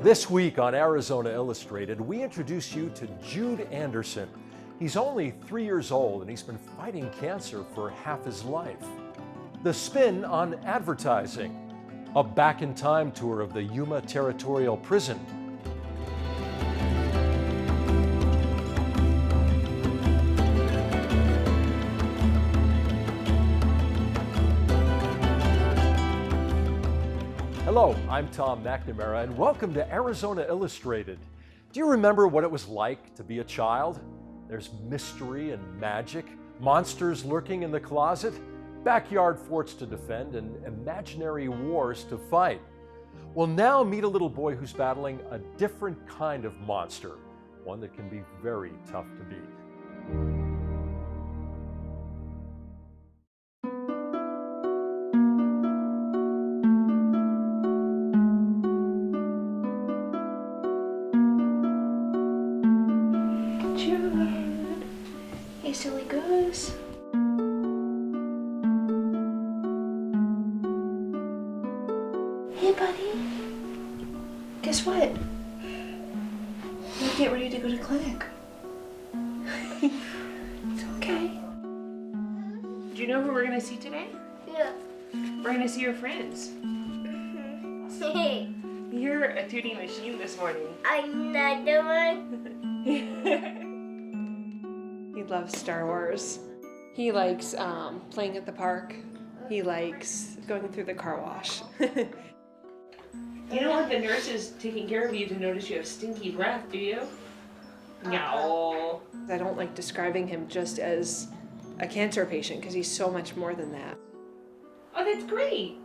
This week on Arizona Illustrated, we introduce you to Jude Anderson. He's only 3 years old and he's been fighting cancer for half his life. The spin on advertising, a back-in-time tour of the Yuma Territorial Prison. Hello, I'm Tom McNamara, and welcome to Arizona Illustrated. Do you remember what it was like to be a child? There's mystery and magic, monsters lurking in the closet, backyard forts to defend, and imaginary wars to fight. Well, now meet a little boy who's battling a different kind of monster, one that can be very tough to beat. Jude, hey silly goose. Hey buddy, guess what? We'll get ready to go to clinic. It's okay. Do you know who we're gonna see today? Yeah. We're gonna see your friends. You're a tooting machine this morning. Another one? He loves Star Wars. He likes playing at the park. He likes going through the car wash. You don't want the nurses taking care of you to notice you have stinky breath, do you? No. I don't like describing him just as a cancer patient because he's so much more than that. Oh, that's great.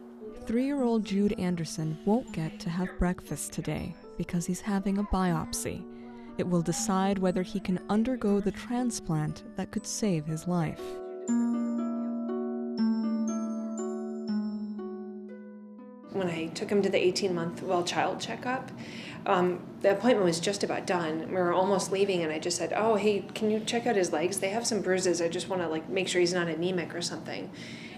3-year-old Jude Anderson won't get to have breakfast today because he's having a biopsy. It will decide whether he can undergo the transplant that could save his life. When I took him to the 18-month well-child checkup, the appointment was just about done. We were almost leaving, and I just said, "Oh, hey, can you check out his legs? They have some bruises. I just want to make sure he's not anemic or something."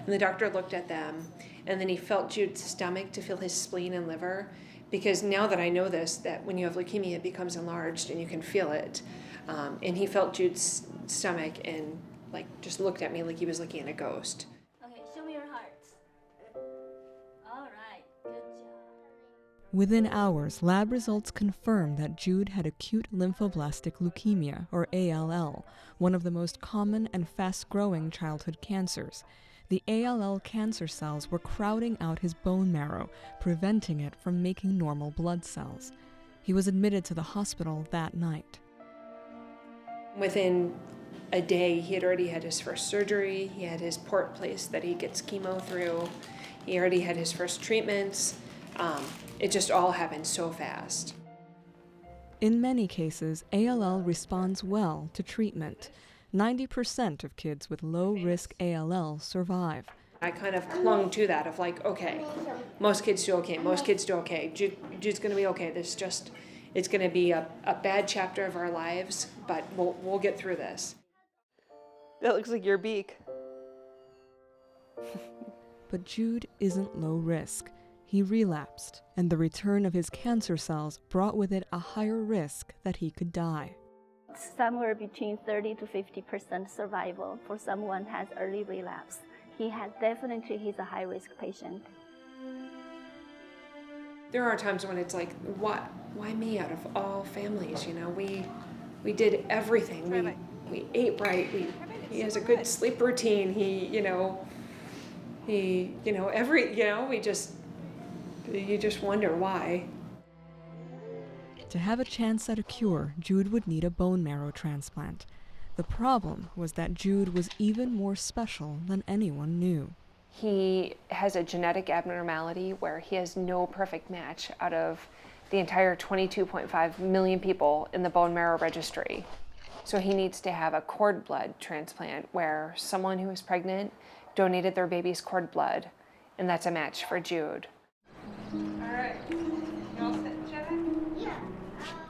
And the doctor looked at them, and then he felt Jude's stomach to feel his spleen and liver, because now that I know this, that when you have leukemia, it becomes enlarged and you can feel it. And he felt Jude's stomach and just looked at me like he was looking at a ghost. Okay, show me your hearts. All right, good job. Within hours, lab results confirmed that Jude had acute lymphoblastic leukemia, or ALL, one of the most common and fast-growing childhood cancers. The ALL cancer cells were crowding out his bone marrow, preventing it from making normal blood cells. He was admitted to the hospital that night. Within a day, he had already had his first surgery. He had his port placed that he gets chemo through. He already had his first treatments. It just all happened so fast. In many cases, ALL responds well to treatment. 90% of kids with low-risk ALL survive. I kind of clung to that of okay, most kids do okay, most kids do okay. Jude's gonna be okay. It's gonna be a bad chapter of our lives, but we'll get through this. That looks like your beak. But Jude isn't low risk. He relapsed, and the return of his cancer cells brought with it a higher risk that he could die. Somewhere between 30 to 50% survival for someone who has early relapse. He's a high-risk patient. There are times when it's why me out of all families? We did everything. We ate right. He has a good sleep routine. You just wonder why. To have a chance at a cure, Jude would need a bone marrow transplant. The problem was that Jude was even more special than anyone knew. He has a genetic abnormality where he has no perfect match out of the entire 22.5 million people in the bone marrow registry. So he needs to have a cord blood transplant where someone who is pregnant donated their baby's cord blood, and that's a match for Jude. All right. You all set, Jenna? Yeah.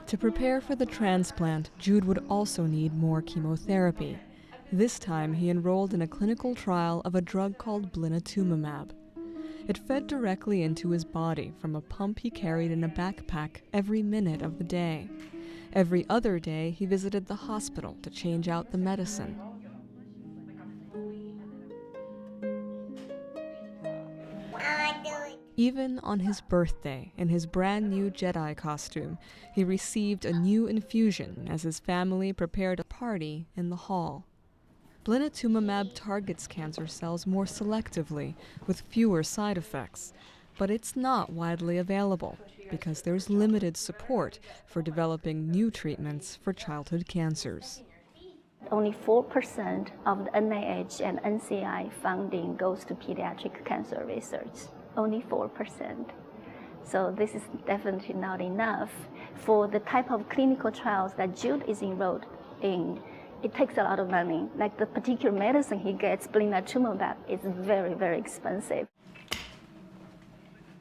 To prepare for the transplant, Jude would also need more chemotherapy. This time, he enrolled in a clinical trial of a drug called blinatumomab. It fed directly into his body from a pump he carried in a backpack every minute of the day. Every other day, he visited the hospital to change out the medicine. Even on his birthday, in his brand new Jedi costume, he received a new infusion as his family prepared a party in the hall. Blinatumomab targets cancer cells more selectively, with fewer side effects, but it's not widely available because there's limited support for developing new treatments for childhood cancers. Only 4% of the NIH and NCI funding goes to pediatric cancer research. Only 4%. So this is definitely not enough. For the type of clinical trials that Jude is enrolled in, it takes a lot of money. Like the particular medicine he gets, blinatumomab, is very, very expensive.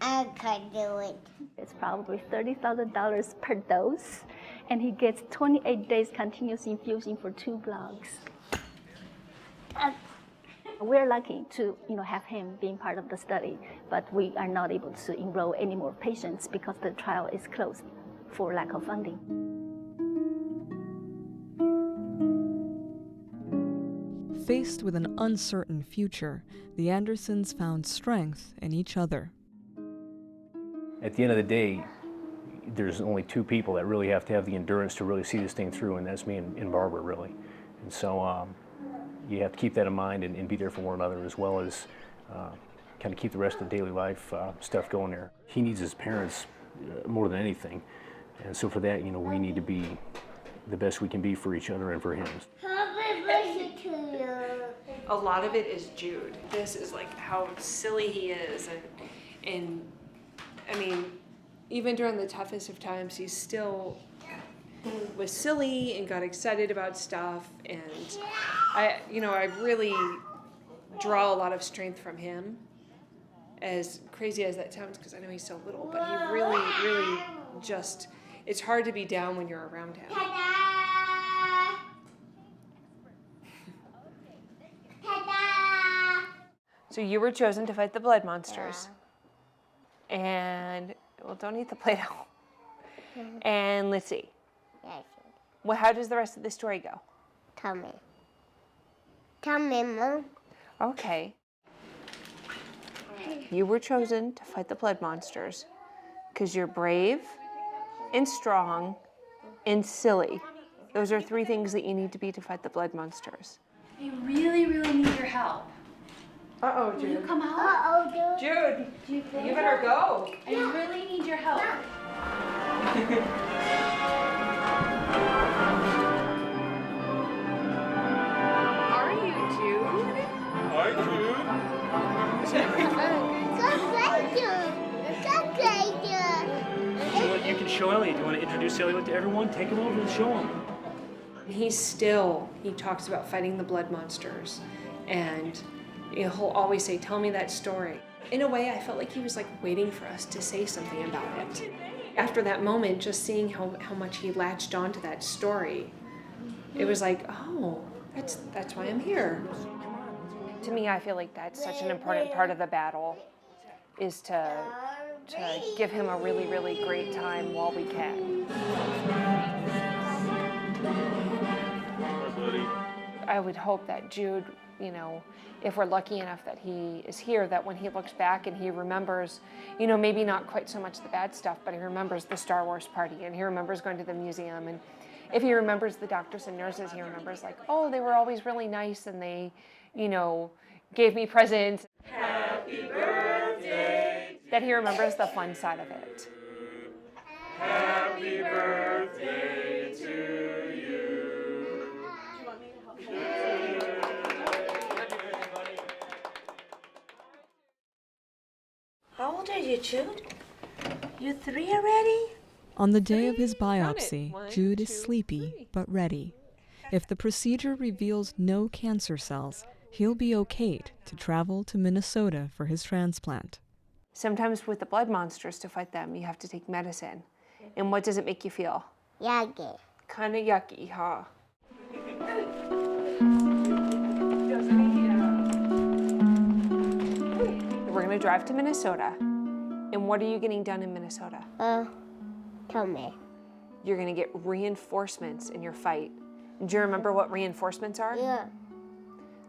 I can't do it. It's probably $30,000 per dose, and he gets 28 days continuous infusion for 2 blocks. We're lucky to have him being part of the study, but we are not able to enroll any more patients because the trial is closed for lack of funding. Faced with an uncertain future, the Andersons found strength in each other. At the end of the day, there's only 2 people that really have to have the endurance to really see this thing through, and that's me and Barbara, really. And so you have to keep that in mind and be there for one another, as well as kind of keep the rest of the daily life stuff going there. He needs his parents more than anything, and so for that, we need to be the best we can be for each other and for him. Happy birthday to you. A lot of it is Jude. This is like how silly he is, and I mean, even during the toughest of times, he still was silly and got excited about stuff, and I really draw a lot of strength from him, as crazy as that sounds, because I know he's so little, but he really, really just, it's hard to be down when you're around him. Ta-da! Ta-da! So you were chosen to fight the blood monsters. And, well, don't eat the Play-Doh. And let's see. Yes. Well, how does the rest of the story go? Tell me. Tell me, Mom. Okay. You were chosen to fight the blood monsters because you're brave and strong and silly. Those are 3 things that you need to be to fight the blood monsters. I really, really need your help. Uh-oh, Will you Jude. come out? Uh-oh, dude. Jude, you better go. I really need your help. Are you, Jude? Hi, Jude. Go You can show Elliot. Do you want to introduce Elliot to everyone? Take him over and show him. He talks about fighting the blood monsters, and he'll always say, "Tell me that story." In a way, I felt like he was like waiting for us to say something about it. After that moment, just seeing how much he latched onto that story, it was like, oh, that's why I'm here. To me, I feel like that's such an important part of the battle, is to give him a really, really great time while we can. I would hope that Jude, if we're lucky enough that he is here, that when he looks back and he remembers, maybe not quite so much the bad stuff, but he remembers the Star Wars party, and he remembers going to the museum, and if he remembers the doctors and nurses, he remembers like, oh, they were always really nice, and they, gave me presents. Happy birthday. That he remembers the fun side of it. Happy birthday to you. How old are you, Jude? You 3 already? On the day of his biopsy, One, Jude is 2, sleepy 3. but ready. If the procedure reveals no cancer cells, he'll be okayed to travel to Minnesota for his transplant. Sometimes with the blood monsters, to fight them, you have to take medicine. And what does it make you feel? Yagi. Kind of yucky, huh? we're gonna drive to Minnesota. And what are you getting done in Minnesota? Tell me. You're gonna get reinforcements in your fight. Do you remember what reinforcements are? Yeah.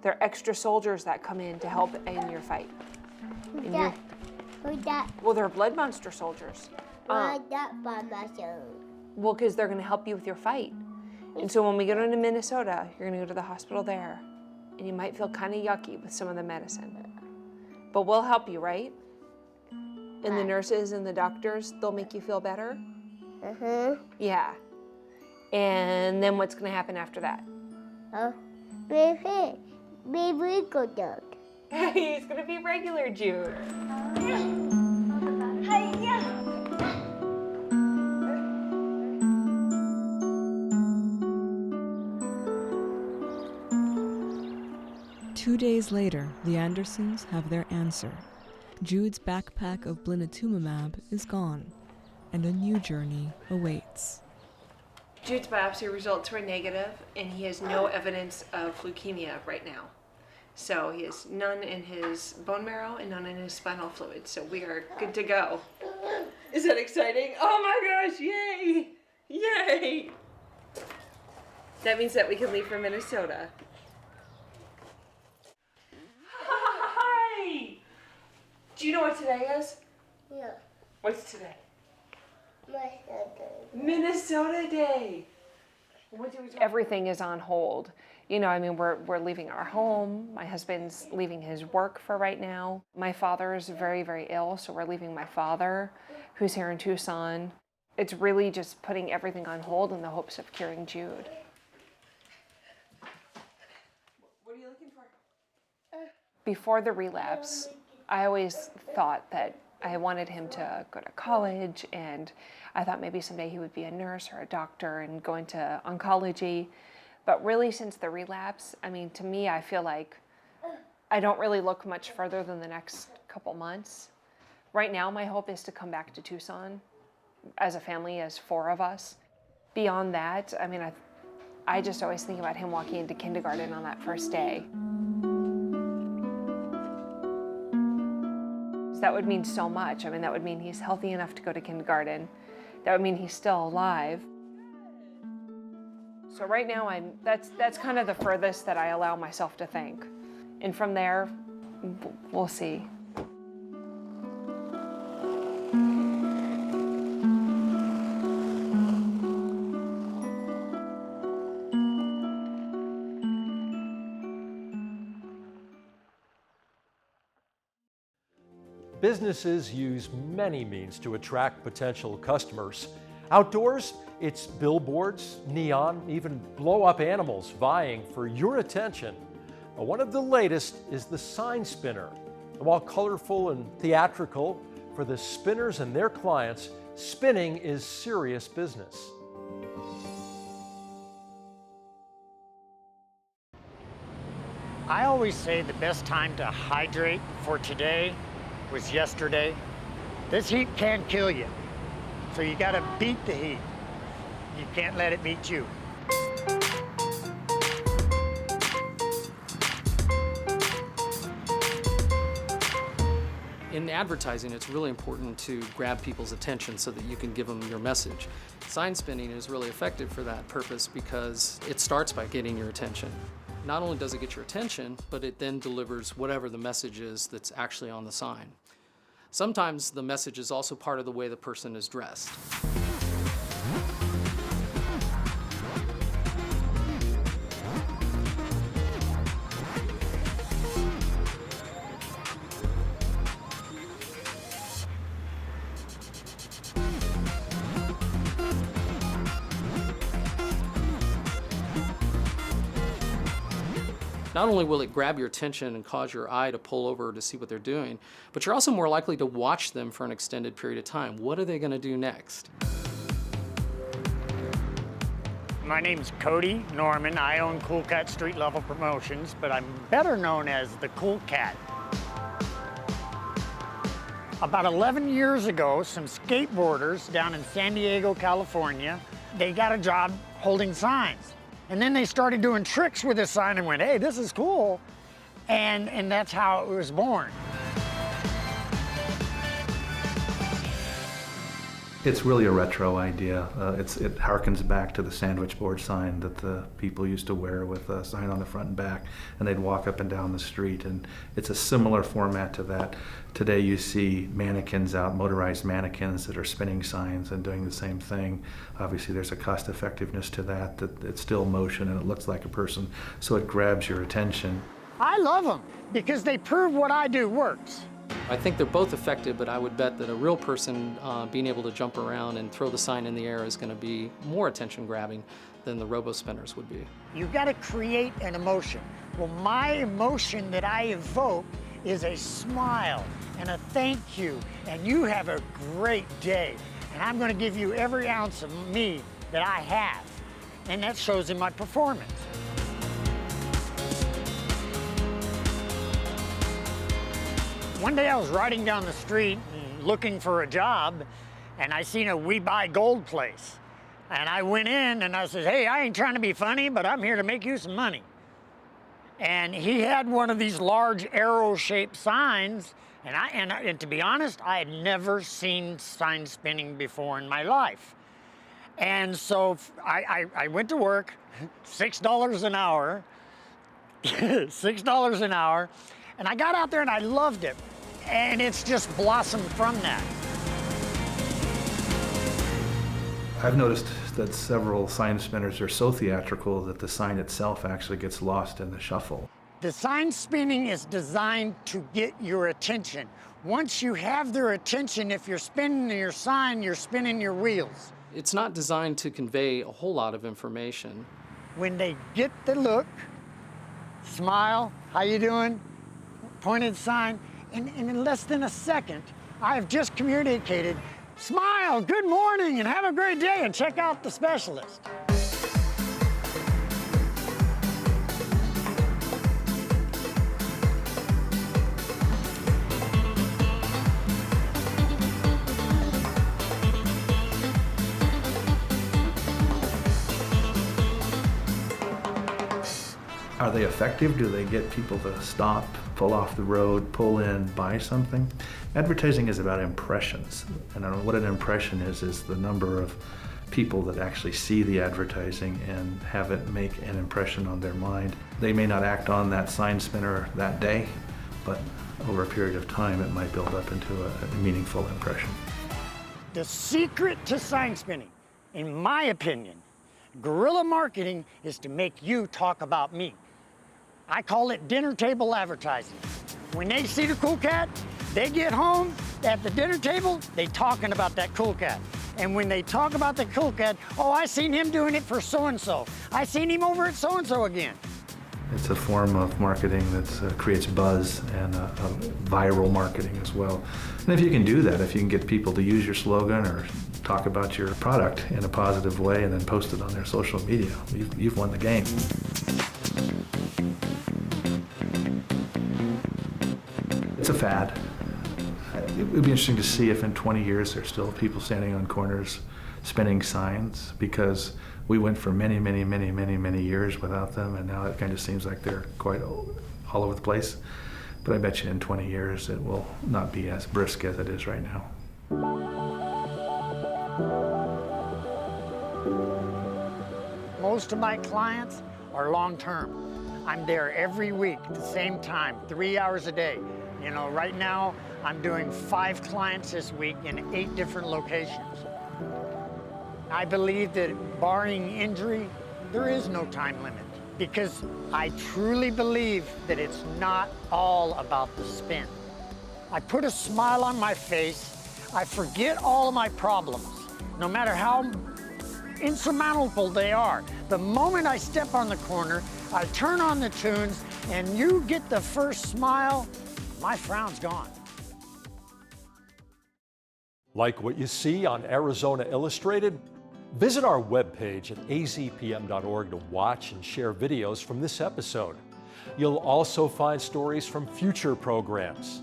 They're extra soldiers that come in to help in your fight. Who's that? Who's that? Well, they're blood monster soldiers. Why that by myself? Well, because they're gonna help you with your fight. And so when we go into Minnesota, you're gonna go to the hospital there, and you might feel kind of yucky with some of the medicine. But we'll help you, right? And the nurses and the doctors, they'll make you feel better? Yeah. And then what's gonna happen after that? Baby go dog. He's gonna be regular Jude. Hi, 2 days later, the Andersons have their answer. Jude's backpack of blinatumomab is gone, and a new journey awaits. Jude's biopsy results were negative, and he has no evidence of leukemia right now. So he has none in his bone marrow and none in his spinal fluid, so we are good to go. Is that exciting? Oh my gosh, yay! Yay! That means that we can leave for Minnesota. Hi! Do you know what today is? Yeah. What's today? My Minnesota Day. Everything is on hold. You know, I mean, we're leaving our home. My husband's leaving his work for right now. My father is very, very ill, so we're leaving my father, who's here in Tucson. It's really just putting everything on hold in the hopes of curing Jude. What are you looking for? Before the relapse, I always thought that I wanted him to go to college, and I thought maybe someday he would be a nurse or a doctor and go into oncology. But really, since the relapse, I mean, to me, I feel like I don't really look much further than the next couple months. Right now, my hope is to come back to Tucson as a family, as 4 of us. Beyond that, I mean, I just always think about him walking into kindergarten on that first day. That would mean so much. I mean, that would mean he's healthy enough to go to kindergarten. That would mean he's still alive. So right now, that's kind of the furthest that I allow myself to think. And from there, we'll see. Businesses use many means to attract potential customers. Outdoors, it's billboards, neon, even blow-up animals vying for your attention. One of the latest is the sign spinner. While colorful and theatrical, for the spinners and their clients, spinning is serious business. I always say the best time to hydrate for today was yesterday. This heat can kill you, so you gotta beat the heat. You can't let it beat you. In advertising, it's really important to grab people's attention so that you can give them your message. Sign spinning is really effective for that purpose because it starts by getting your attention. Not only does it get your attention, but it then delivers whatever the message is that's actually on the sign. Sometimes the message is also part of the way the person is dressed. Not only will it grab your attention and cause your eye to pull over to see what they're doing, but you're also more likely to watch them for an extended period of time. What are they going to do next? My name's Cody Norman. I own Cool Cat Street Level Promotions, but I'm better known as the Cool Cat. About 11 years ago, some skateboarders down in San Diego, California, they got a job holding signs. And then they started doing tricks with this sign and went, hey, this is cool. And that's how it was born. It's really a retro idea. It harkens back to the sandwich board sign that the people used to wear with a sign on the front and back, and they'd walk up and down the street, and it's a similar format to that. Today you see mannequins out, motorized mannequins that are spinning signs and doing the same thing. Obviously there's a cost effectiveness to that it's still motion and it looks like a person, so it grabs your attention. I love them because they prove what I do works. I think they're both effective, but I would bet that a real person being able to jump around and throw the sign in the air is going to be more attention-grabbing than the robo-spinners would be. You've got to create an emotion. Well, my emotion that I evoke is a smile and a thank you, and you have a great day. And I'm going to give you every ounce of me that I have, and that shows in my performance. One day I was riding down the street looking for a job, and I seen a We Buy Gold place. And I went in and I said, hey, I ain't trying to be funny, but I'm here to make you some money. And he had one of these large arrow-shaped signs, and to be honest, I had never seen sign spinning before in my life. And so I went to work, $6 an hour, $6 an hour, and I got out there and I loved it. And it's just blossomed from that. I've noticed that several sign spinners are so theatrical that the sign itself actually gets lost in the shuffle. The sign spinning is designed to get your attention. Once you have their attention, if you're spinning your sign, you're spinning your wheels. It's not designed to convey a whole lot of information. When they get the look, smile, how you doing, pointed sign, and in less than a second, I've just communicated, smile, good morning, and have a great day, and check out the specialist. Are they effective? Do they get people to stop, pull off the road, pull in, buy something? Advertising is about impressions. And I don't know what an impression is the number of people that actually see the advertising and have it make an impression on their mind. They may not act on that sign spinner that day, but over a period of time, it might build up into a meaningful impression. The secret to sign spinning, in my opinion, guerrilla marketing, is to make you talk about me. I call it dinner table advertising. When they see the cool cat, they get home at the dinner table, they talking about that cool cat. And when they talk about the cool cat, oh, I seen him doing it for so-and-so. I seen him over at so-and-so again. It's a form of marketing that creates buzz and viral marketing as well. And if you can do that, if you can get people to use your slogan or talk about your product in a positive way and then post it on their social media, you've won the game. It's a fad. It would be interesting to see if in 20 years there's still people standing on corners spinning signs, because we went for many years without them, and now it kind of seems like they're quite all over the place. But I bet you in 20 years it will not be as brisk as it is right now. Most of my clients are long-term. I'm there every week at the same time, 3 hours a day. You know, right now I'm doing 5 clients this week in 8 different locations. I believe that barring injury, there is no time limit, because I truly believe that it's not all about the spin. I put a smile on my face. I forget all of my problems, no matter how insurmountable they are. The moment I step on the corner, I turn on the tunes, and you get the first smile, my frown's gone. Like what you see on Arizona Illustrated? Visit our webpage at azpm.org to watch and share videos from this episode. You'll also find stories from future programs,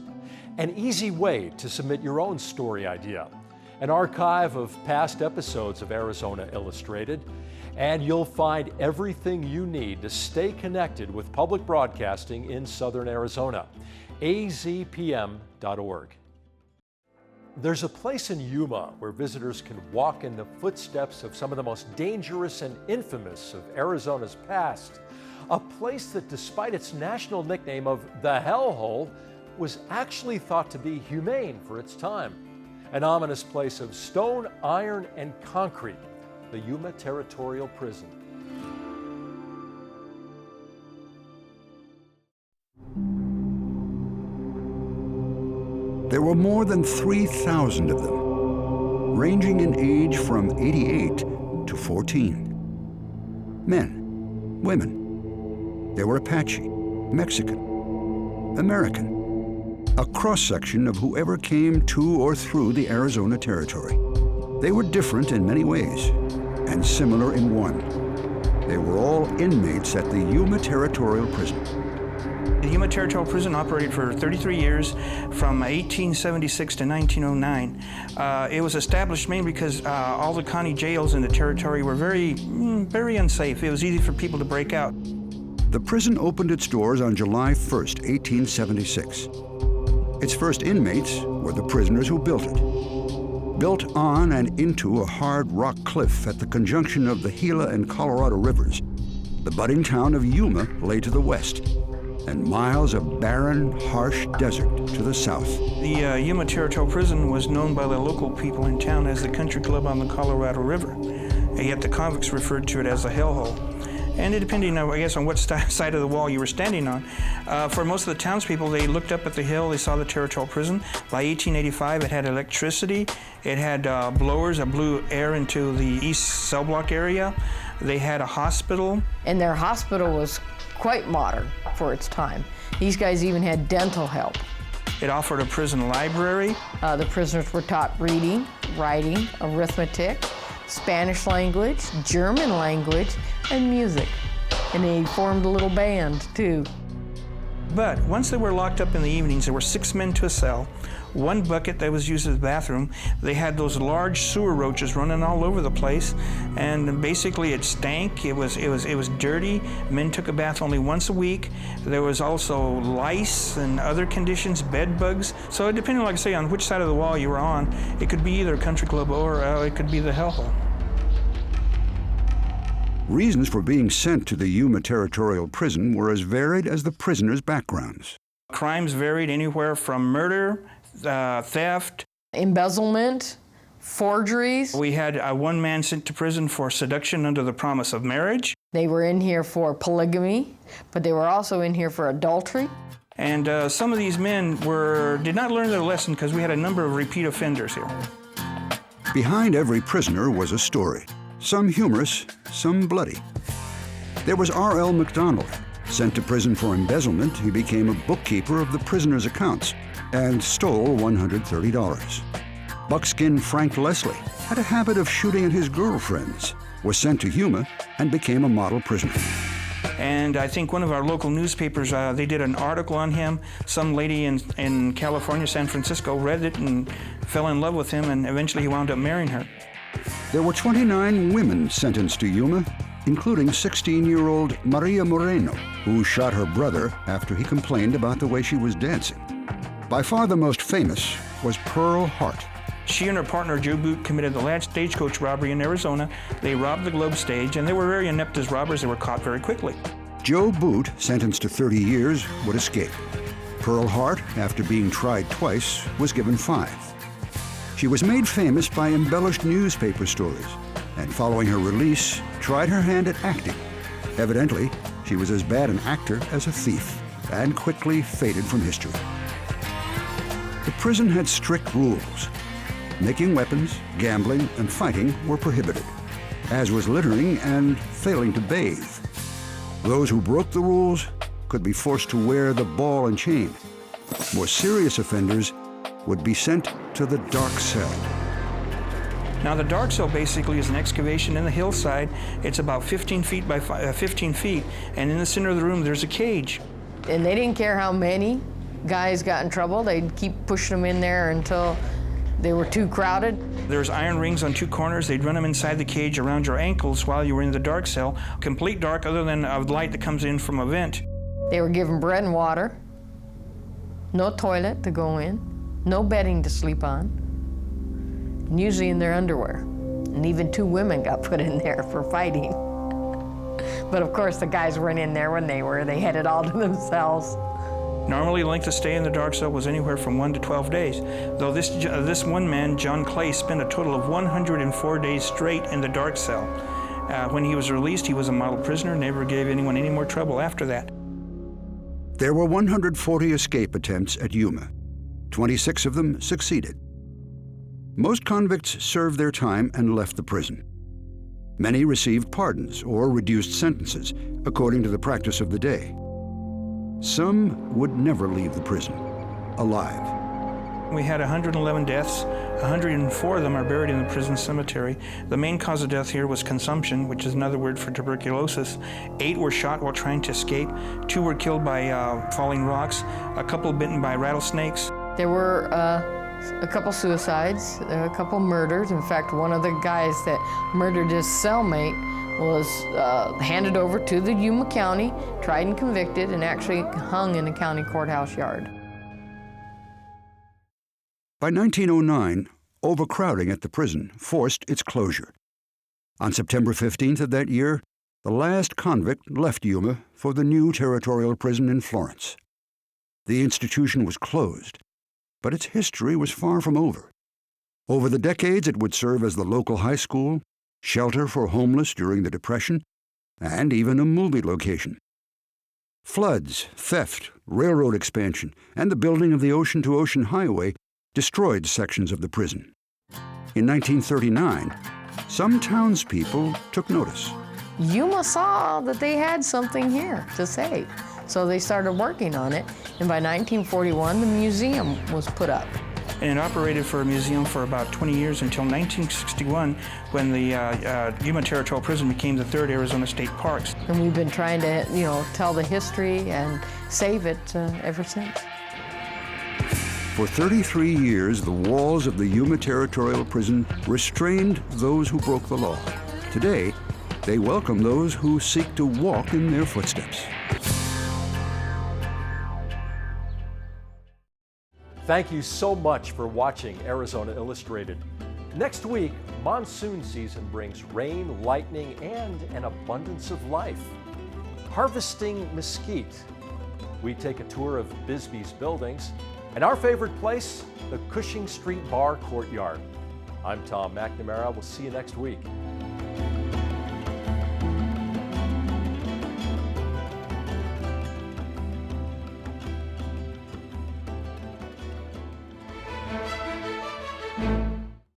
an easy way to submit your own story idea, an archive of past episodes of Arizona Illustrated, and you'll find everything you need to stay connected with public broadcasting in Southern Arizona. azpm.org. There's a place in Yuma where visitors can walk in the footsteps of some of the most dangerous and infamous of Arizona's past. A place that, despite its national nickname of the Hellhole, was actually thought to be humane for its time. An ominous place of stone, iron, and concrete, the Yuma Territorial Prison. There were more than 3,000 of them, ranging in age from 88 to 14. Men, women. They were Apache, Mexican, American, a cross-section of whoever came to or through the Arizona Territory. They were different in many ways, and similar in one. They were all inmates at the Yuma Territorial Prison. The Yuma Territorial Prison operated for 33 years, from 1876 to 1909. It was established mainly because all the county jails in the territory were very unsafe. It was easy for people to break out. The prison opened its doors on July 1st, 1876. Its first inmates were the prisoners who built it. Built on and into a hard rock cliff at the conjunction of the Gila and Colorado rivers, the budding town of Yuma lay to the west, and miles of barren, harsh desert to the south. The Yuma Territorial Prison was known by the local people in town as the country club on the Colorado River, and yet the convicts referred to it as the hellhole. And it depending, I guess, on what side of the wall you were standing on. For most of the townspeople, they looked up at the hill, they saw the Territorial Prison. By 1885, it had electricity, it had blowers that blew air into the east cell block area. They had a hospital. And their hospital was quite modern for its time. These guys even had dental help. It offered a prison library. The prisoners were taught reading, writing, arithmetic, Spanish language, German language, and music. And they formed a little band, too. But once they were locked up in the evenings, there were 6 men to a cell, 1 bucket that was used as a bathroom. They had those large sewer roaches running all over the place, and basically it stank. It was dirty. Men took a bath only once a week. There was also lice and other conditions, bed bugs. So it depended, like I say, on which side of the wall you were on. It could be either a country club or it could be the hellhole. Reasons for being sent to the Yuma Territorial Prison were as varied as the prisoners' backgrounds. Crimes varied anywhere from murder, theft, embezzlement, forgeries. We had one man sent to prison for seduction under the promise of marriage. They were in here for polygamy, but they were also in here for adultery. And some of these men did not learn their lesson because we had a number of repeat offenders here. Behind every prisoner was a story, some humorous, some bloody. There was R.L. McDonald. Sent to prison for embezzlement, he became a bookkeeper of the prisoners' accounts and stole $130. Buckskin Frank Leslie had a habit of shooting at his girlfriends, was sent to Yuma, and became a model prisoner. And I think one of our local newspapers, they did an article on him. Some lady in California, San Francisco, read it and fell in love with him, and eventually he wound up marrying her. There were 29 women sentenced to Yuma, including 16-year-old Maria Moreno, who shot her brother after he complained about the way she was dancing. By far the most famous was Pearl Hart. She and her partner, Joe Boot, committed the last stagecoach robbery in Arizona. They robbed the Globe stage, and they were very inept as robbers. They were caught very quickly. Joe Boot, sentenced to 30 years, would escape. Pearl Hart, after being tried twice, was given 5. She was made famous by embellished newspaper stories, and following her release, tried her hand at acting. Evidently, she was as bad an actor as a thief, and quickly faded from history. The prison had strict rules. Making weapons, gambling, and fighting were prohibited, as was littering and failing to bathe. Those who broke the rules could be forced to wear the ball and chain. More serious offenders would be sent to the dark cell. Now the dark cell basically is an excavation in the hillside. It's about 15 feet by 15 feet, and in the center of the room there's a cage. And they didn't care how many guys got in trouble. They'd keep pushing them in there until they were too crowded. There's iron rings on 2 corners. They'd run them inside the cage around your ankles while you were in the dark cell. Complete dark other than a light that comes in from a vent. They were given bread and water, no toilet to go in, no bedding to sleep on, and usually in their underwear. And even 2 women got put in there for fighting. But of course, the guys weren't in there when they were. They had it all to themselves. Normally, the length of stay in the dark cell was anywhere from 1 to 12 days, though this one man, John Clay, spent a total of 104 days straight in the dark cell. When he was released, he was a model prisoner, never gave anyone any more trouble after that. There were 140 escape attempts at Yuma. 26 of them succeeded. Most convicts served their time and left the prison. Many received pardons or reduced sentences, according to the practice of the day. Some would never leave the prison alive. We had 111 deaths. 104 of them are buried in the prison cemetery. The main cause of death here was consumption, which is another word for tuberculosis. 8 were shot while trying to escape. 2 were killed by falling rocks. A couple bitten by rattlesnakes. There were a couple suicides, a couple murders. In fact, one of the guys that murdered his cellmate was handed over to the Yuma County, tried and convicted, and actually hung in the county courthouse yard. By 1909, overcrowding at the prison forced its closure. On September 15th of that year, the last convict left Yuma for the new territorial prison in Florence. The institution was closed, but its history was far from over. Over the decades, it would serve as the local high school, shelter for homeless during the Depression, and even a movie location. Floods, theft, railroad expansion, and the building of the ocean-to-ocean highway destroyed sections of the prison. In 1939, some townspeople took notice. Yuma saw that they had something here to save, so they started working on it, and by 1941, the museum was put up. And it operated for a museum for about 20 years until 1961, when the Yuma Territorial Prison became the 3rd Arizona State Parks. And we've been trying to, tell the history and save it ever since. For 33 years, the walls of the Yuma Territorial Prison restrained those who broke the law. Today, they welcome those who seek to walk in their footsteps. Thank you so much for watching Arizona Illustrated. Next week, monsoon season brings rain, lightning, and an abundance of life. Harvesting mesquite. We take a tour of Bisbee's buildings, and our favorite place, the Cushing Street Bar Courtyard. I'm Tom McNamara. We'll see you next week.